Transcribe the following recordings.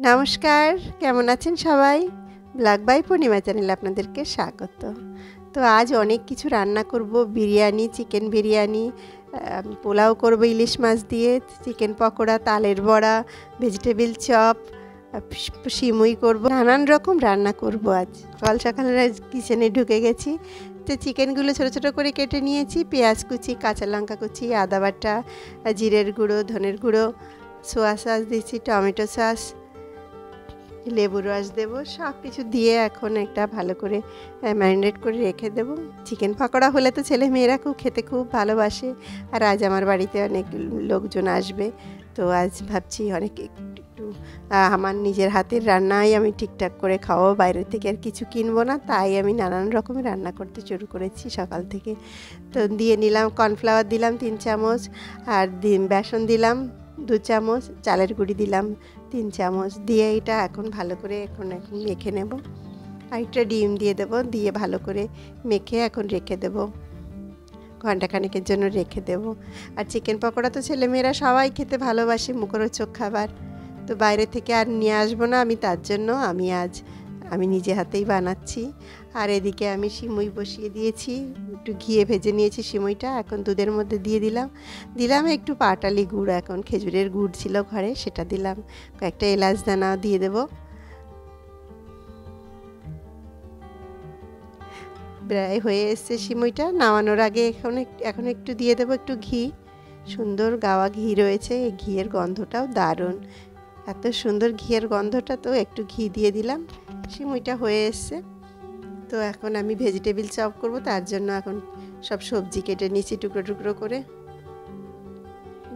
নমস্কার, কেমন আছেন সবাই? ব্লগ বাই পূর্ণিমা চ্যানেলে আপনাদেরকে স্বাগত। তো আজ অনেক কিছু রান্না করব। বিরিয়ানি, চিকেন বিরিয়ানি, পোলাও করব ইলিশ মাছ দিয়ে, চিকেন পকোড়া, তালের বড়া, ভেজিটেবিল চপ, সিমুই করব। নানান রকম রান্না করব আজ। সকাল সকালে কিচেনে ঢুকে গেছি। তো চিকেনগুলো ছোটো ছোটো করে কেটে নিয়েছি। পেঁয়াজ কুচি, কাঁচা লঙ্কা কুচি, আদা বাটা, জিরের গুঁড়ো, ধনের গুঁড়ো, সোয়া সস দিচ্ছি, টমেটো সস, লেবু রস দেবো, সব কিছু দিয়ে এখন একটা ভালো করে ম্যারিনেট করে রেখে দেবো। চিকেন পকোড়া হলে তো ছেলে মেয়েরা খেতে খুব ভালোবাসে। আর আজ আমার বাড়িতে অনেক লোকজন আসবে, তো আজ ভাবছি অনেক একটু আমার নিজের হাতের রান্নাই আমি ঠিকঠাক করে খাওয়াবো, বাইরের থেকে আর কিছু কিনবো না। তাই আমি নানান রকমের রান্না করতে শুরু করেছি সকাল থেকে। তো দিয়ে নিলাম কর্নফ্লাওয়ার দিলাম 3 চামচ, আর বেসন দিলাম 2 চামচ, চালের গুঁড়ি দিলাম 3 চামচ, দিয়ে এটা এখন ভালো করে এখন মেখে নেব। আর একটা ডিম দিয়ে দেবো, দিয়ে ভালো করে মেখে এখন রেখে দেবো, ঘন্টাখানেকের জন্য রেখে দেব। আর চিকেন পকোড়া তো ছেলেমেয়েরা সবাই খেতে ভালোবাসে, মুখরোচক খাবার। তো বাইরে থেকে আর নিয়ে আসবো না আমি, তার জন্য আমি নিজে হাতেই বানাচ্ছি। আর এদিকে আমি সিমুই বসিয়ে দিয়েছি, একটু ঘিয়ে ভেজে নিয়েছি সিমুইটা, এখন দুধের মধ্যে দিয়ে দিলাম একটু পাটালি গুড়, এখন খেজুরের গুড় ছিল ঘরে সেটা দিলাম, কয়েকটা এলাচ দানা দিয়ে দেবো। প্রায় হয়ে এসছে সিমুইটা, নামানোর আগে এখন একটু দিয়ে দেবো একটু ঘি, সুন্দর গাওয়া ঘি রয়েছে, এই ঘিয়ের গন্ধটাও দারুণ, এত সুন্দর ঘিয়ের গন্ধটা, তো একটু ঘি দিয়ে দিলাম। সিমুইটা হয়ে এসছে। তো এখন আমি ভেজিটেবিল চপ করব, তার জন্য এখন সব সবজি কেটে নিয়েছি টুকরো টুকরো করে।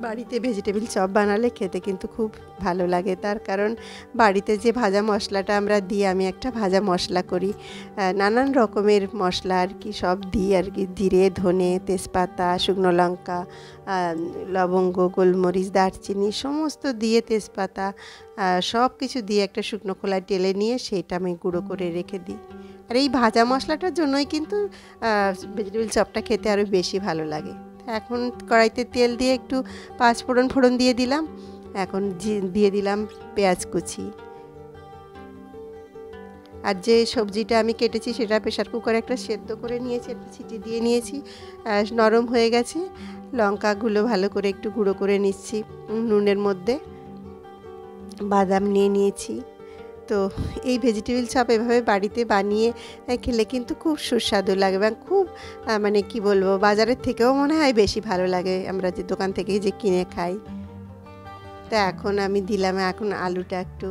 বাড়িতে ভেজিটেবিল চপ বানালে খেতে কিন্তু খুব ভালো লাগে, তার কারণ বাড়িতে যে ভাজা মশলাটা আমরা দিই, আমি একটা ভাজা মশলা করি, নানান রকমের মশলা আর কি সব দিই আর কি, জিরে, ধনে, তেজপাতা, শুকনো লঙ্কা, লবঙ্গ, গোলমরিচ, দারচিনি সমস্ত দিয়ে, তেজপাতা সব কিছু দিয়ে একটা শুকনো খোলায় টেলে নিয়ে সেইটা আমি গুঁড়ো করে রেখে দিই। আর এই ভাজা মশলাটার জন্যই কিন্তু ভেজিটেবিল চপটা খেতে আরও বেশি ভালো লাগে। এখন কড়াইতে তেল দিয়ে একটু ফোড়ন দিয়ে দিলাম, এখন দিয়ে দিলাম পেঁয়াজ কুচি। আর যে সবজিটা আমি কেটেছি সেটা প্রেশার কুকারে একটা সেদ্ধ করে নিয়েছি, একটা সিটি দিয়ে নিয়েছি, নরম হয়ে গেছে। লঙ্কাগুলো ভালো করে একটু গুঁড়ো করে নিচ্ছি নুনের মধ্যে, বাদাম নিয়ে নিয়েছি। তো এই ভেজিটেবিল চপ এভাবে বাড়িতে বানিয়ে খেলে কিন্তু খুব সুস্বাদু লাগে, এবং খুব মানে কি বলবো, বাজারের থেকেও মনে হয় বেশি ভালো লাগে আমরা যে দোকান থেকে যে কিনে খাই। তো এখন আমি এখন আলুটা একটু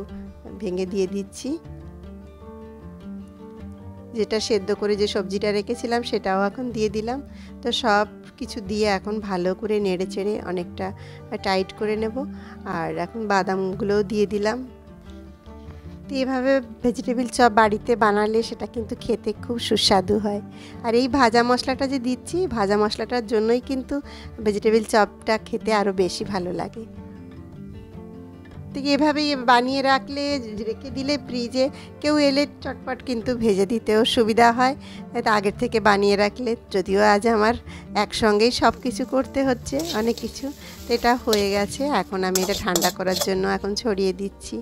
ভেঙে দিয়ে দিচ্ছি, যেটা সেদ্ধ করে যে সবজিটা রেখেছিলাম সেটাও এখন দিয়ে দিলাম। তো সব কিছু দিয়ে এখন ভালো করে নেড়ে চেড়ে অনেকটা টাইট করে নেব। আর এখন বাদামগুলোও দিয়ে দিলাম। তো এভাবে ভেজিটেবিল চপ বাড়িতে বানালে সেটা কিন্তু খেতে খুব সুস্বাদু হয়। আর এই ভাজা মশলাটা যে দিচ্ছি, ভাজা মশলাটার জন্যই কিন্তু ভেজিটেবিল চপটা খেতে আরও বেশি ভালো লাগে। তো এভাবেই বানিয়ে রেখে দিলে ফ্রিজে কেউ এলে চটপট কিন্তু ভেজে দিতেও সুবিধা হয়। তো আগের থেকে বানিয়ে রাখলে, যদিও আজ আমার একসঙ্গেই সব কিছু করতে হচ্ছে অনেক কিছু, তো এটা হয়ে গেছে। এখন আমি এটা ঠান্ডা করার জন্য এখন ছড়িয়ে দিচ্ছি।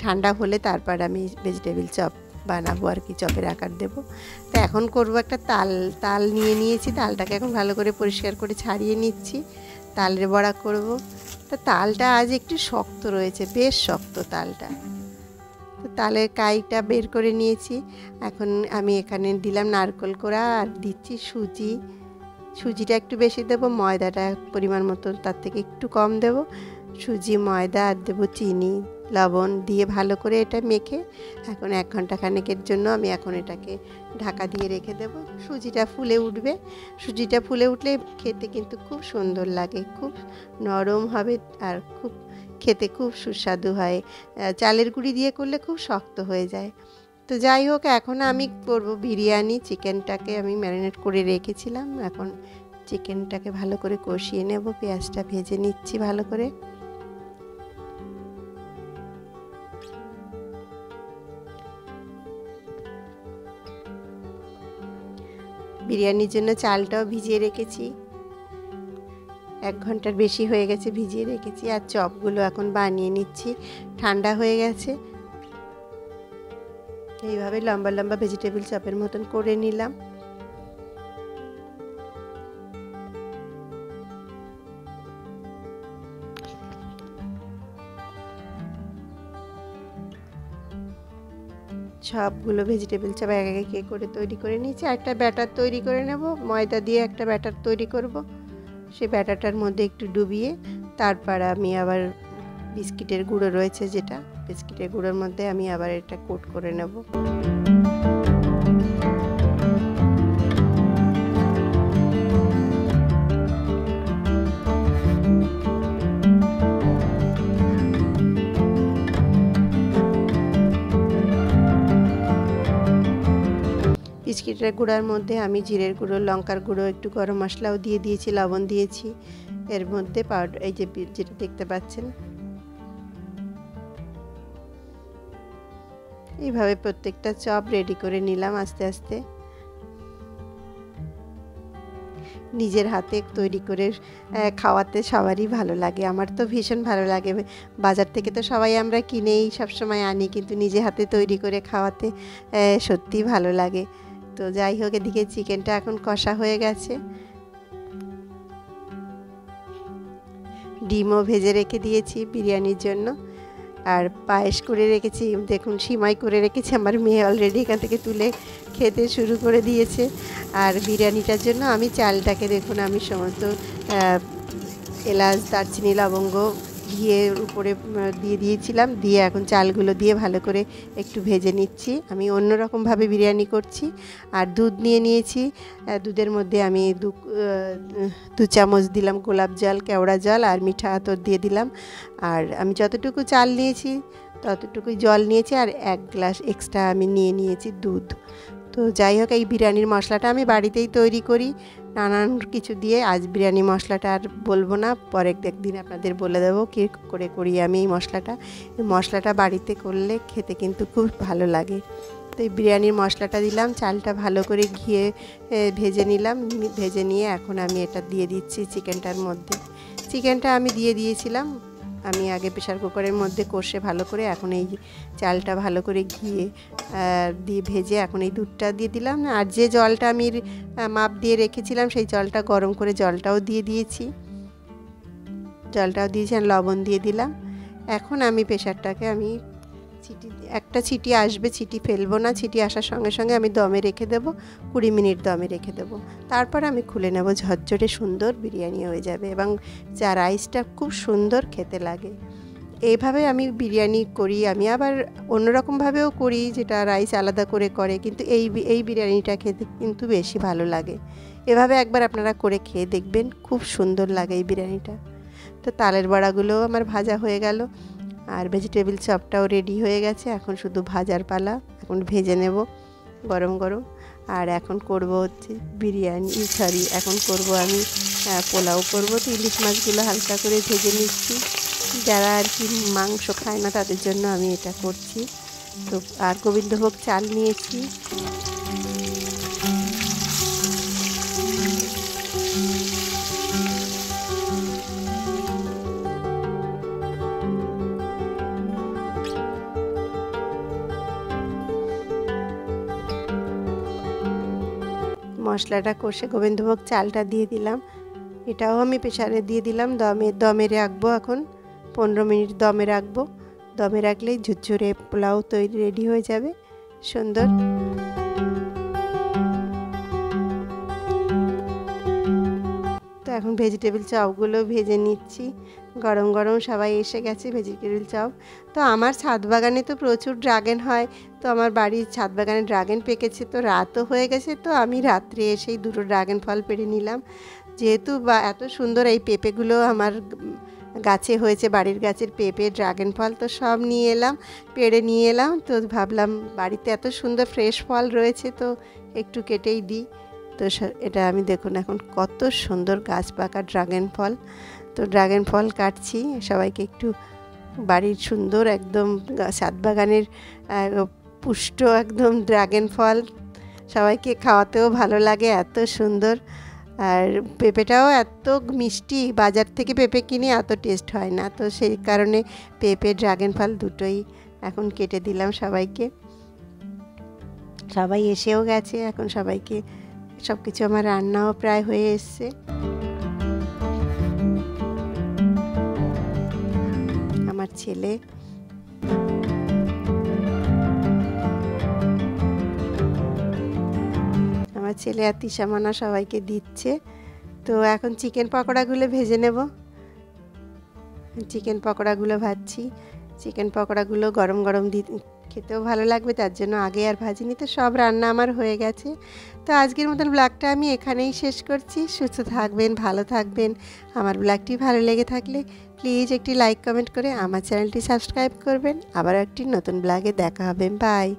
ঠান্ডা হলে তারপর আমি ভেজিটেবিল চপ বানাবো আর কি, চপের আকার দেবো। তো এখন করব একটা তাল নিয়েছি, তালটাকে এখন ভালো করে পরিষ্কার করে ছাড়িয়ে নিচ্ছি, তালের বড়া করব। তো তালটা আজ একটু শক্ত রয়েছে, বেশ শক্ত তালটা। তো তালের কাইটা বের করে নিয়েছি। এখন আমি এখানে দিলাম নারকেল কোড়া, আর দিচ্ছি সুজিটা একটু বেশি দেবো, ময়দাটা পরিমাণ মতো তার থেকে একটু কম দেবো। সুজি, ময়দা আর দেবো চিনি, লবণ দিয়ে ভালো করে এটা মেখে এখন 1 ঘন্টা খানেকের জন্য আমি এখন এটাকে ঢাকা দিয়ে রেখে দেবো। সুজিটা ফুলে উঠলে খেতে কিন্তু খুব সুন্দর লাগে, খুব নরম হবে, আর খেতে খুব সুস্বাদু হয়। চালের গুঁড়ি দিয়ে করলে খুব শক্ত হয়ে যায়। তো যাই হোক, এখন আমি করব বিরিয়ানি। চিকেনটাকে আমি ম্যারিনেট করে রেখেছিলাম, এখন চিকেনটাকে ভালো করে কষিয়ে নেব, পেঁয়াজটা ভেজে নিচ্ছি ভালো করে। বিরিয়ানির জন্য চালটাও ভিজিয়ে রেখেছি, 1 ঘন্টার বেশি হয়ে গেছে ভিজিয়ে রেখেছি। আর চপগুলো এখন বানিয়ে নিচ্ছি, ঠান্ডা হয়ে গেছে। এইভাবে লম্বা লম্বা ভেজিটেবল চপের মতন করে নিলাম। সবগুলো ভেজিটেবল চপ এক এক করে তৈরি করে নিয়েছি। একটা ব্যাটার তৈরি করে নেব, ময়দা দিয়ে একটা ব্যাটার তৈরি করব। সেই ব্যাটারটার মধ্যে একটু ডুবিয়ে তারপর আমি আবার বিস্কিটের গুঁড়ো রয়েছে, যেটা বিস্কিটের গুঁড়োর মধ্যে আমি আবার এটা কোট করে নেব। বিস্কিটের গুঁড়ার মধ্যে আমি জিরের গুঁড়ো, লঙ্কার গুঁড়ো, একটু গরম মশলাও দিয়ে দিয়েছি, লবণ দিয়েছি এর মধ্যে পাউডার, এই যে যেটা দেখতে পাচ্ছেন। এইভাবে প্রত্যেকটা চপ রেডি করে নিলাম আস্তে আস্তে। নিজের হাতে তৈরি করে খাওয়াতে সবারই ভালো লাগে, আমার তো ভীষণ ভালো লাগে। বাজার থেকে তো সবাই আমরা কিনেই সবসময় আনি, কিন্তু নিজে হাতে তৈরি করে খাওয়াতে সত্যিই ভালো লাগে। তো যাই হোক, এদিকে চিকেনটা এখন কষা হয়ে গেছে। ডিমও ভেজে রেখে দিয়েছি বিরিয়ানির জন্য, আর পায়েস করে রেখেছি, দেখুন সিমাই করে রেখেছি। আমার মেয়ে অলরেডি এখান থেকে তুলে খেতে শুরু করে দিয়েছে। আর বিরিয়ানিটার জন্য আমি চালটাকে দেখুন, আমি সমস্ত এলাচ, দারচিনি, লবঙ্গ ঘিয়ের উপরে দিয়ে দিয়েছিলাম, দিয়ে এখন চালগুলো দিয়ে ভালো করে একটু ভেজে নিচ্ছি। আমি অন্যরকমভাবে বিরিয়ানি করছি। আর দুধ নিয়ে নিয়েছি, দুধের মধ্যে আমি 2 চামচ দিলাম গোলাপ জল, কেওড়া জল আর মিঠা আতর দিয়ে দিলাম। আর আমি যতটুকু চাল নিয়েছি ততটুকুই জল নিয়েছি, আর 1 গ্লাস এক্সট্রা আমি নিয়েছি দুধ। তো যাই হোক, এই বিরিয়ানির মশলাটা আমি বাড়িতেই তৈরি করি নানান কিছু দিয়ে। আজ বিরিয়ানি মশলাটা আর বলবো না, পরের একদিন আপনাদের বলে দেবো কী করে করি আমি এই মশলাটা বাড়িতে করলে খেতে কিন্তু খুব ভালো লাগে। তো এই বিরিয়ানির মশলাটা দিলাম, চালটা ভালো করে ঘিয়ে ভেজে নিলাম। ভেজে নিয়ে এখন আমি এটা দিয়ে দিচ্ছি চিকেনটার মধ্যে। চিকেনটা আমি দিয়ে দিয়েছিলাম, আমি আগে প্রেশার কুকারের মধ্যে কষে ভালো করে, এখন এই চালটা ভালো করে ঘিয়ে দিয়ে ভেজে এখন এই দুধটা দিয়ে দিলাম। আর যে জলটা আমি মাপ দিয়ে রেখেছিলাম সেই জলটা গরম করে জলটাও দিয়ে দিয়েছি, আর লবণ দিয়ে দিলাম। এখন আমি প্রেশারটাকে আমি একটা ছিটি আসবে, ছিটি ফেলবো না, ছিটি আসার সঙ্গে সঙ্গে আমি দমে রেখে দেবো, 20 মিনিট দমে রেখে দেবো। তারপর আমি খুলে নেব, ঝরঝরে সুন্দর বিরিয়ানি হয়ে যাবে এবং যা রাইসটা খুব সুন্দর খেতে লাগে। এইভাবে আমি বিরিয়ানি করি। আমি আবার অন্যরকমভাবেও করি, যেটা রাইস আলাদা করে কিন্তু এই বিরিয়ানিটা খেতে কিন্তু বেশি ভালো লাগে। এভাবে একবার আপনারা করে খেয়ে দেখবেন, খুব সুন্দর লাগে এই বিরিয়ানিটা। তো তালের বড়াগুলোও আমার ভাজা হয়ে গেল, আর ভেজিটেবল চপটাও রেডি হয়ে গেছে। এখন শুধু ভাজার পালা, এখন ভেজে নেব গরম গরম। আর এখন করব হচ্ছে এখন করব আমি পোলাও করব। তো ইলিশ মাছগুলো হালকা করে ভেজে নিচ্ছি, যারা আর কি মাংস খায় না তাদের জন্য আমি এটা করছি। তো আর গোবিন্দভোগ চাল নিয়েছি। মশলাটা কষে গোবিন্দভোগ চালটা দিয়ে দিলাম, এটাও আমি প্রেসারে দিয়ে দিলাম। দমে রাখবো, এখন 15 মিনিট দমে রাখবো। দমে রাখলেই ঝুরঝুরে পোলাও তৈরি রেডি হয়ে যাবে সুন্দর। তো এখন ভেজিটেবল চপগুলো ভেজে নিচ্ছি, গরম গরম সবাই এসে গেছে ভেজিটেবল চপ। তো আমার ছাদ বাগানে তো প্রচুর ড্রাগন হয়, তো আমার বাড়ির ছাদ বাগানে ড্রাগন পেকেছে, তো রাতও হয়ে গেছে। তো আমি রাত্রে এসেই 2টো ড্রাগন ফল পেড়ে নিলাম, যেহেতু এত সুন্দর এই পেঁপেগুলো আমার গাছে হয়েছে, বাড়ির গাছের পেঁপে, ড্রাগন ফল, তো সব পেড়ে নিয়ে এলাম। তো ভাবলাম বাড়িতে এত সুন্দর ফ্রেশ ফল রয়েছে, তো একটু কেটেই দিই। তো এটা আমি দেখুন এখন কত সুন্দর গাছ পাকা ড্রাগন ফল। তো ড্রাগন ফল কাটছি, সবাইকে একটু বাড়ির সুন্দর একদম ছাদ বাগানের পুষ্ট একদম ড্রাগন ফল সবাইকে খাওয়াতেও ভালো লাগে, এত সুন্দর। আর পেঁপেটাও এত মিষ্টি, বাজার থেকে পেঁপে কিনে এত টেস্ট হয় না, তো সেই কারণে পেঁপে ড্রাগন ফল দুটোই এখন কেটে দিলাম সবাইকে। সবাই এসেও গেছে, এখন সবাইকে সব কিছু, আমার রান্নাও প্রায় হয়ে এসছে। আমার ছেলে আর তিশামানা সবাইকে দিচ্ছে। তো এখন চিকেন পকোড়াগুলো ভেজে নেব। চিকেন পকোড়াগুলো ভাজছি। চিকেন পকোড়াগুলো গরম গরম খেতেও ভালো লাগবে, তার জন্য আগে আর ভাজিনি। তো সব রান্না আমার হয়ে গেছে। তো আজকের মতন ব্লগটা আমি এখানেই শেষ করছি। সুস্থ থাকবেন, ভালো থাকবেন। আমার ব্লগটি ভালো লেগে থাকলে প্লিজ একটি লাইক কমেন্ট করে আমার চ্যানেলটি সাবস্ক্রাইব করবেন। আবার একটি নতুন ব্লগে দেখা হবে। বাই।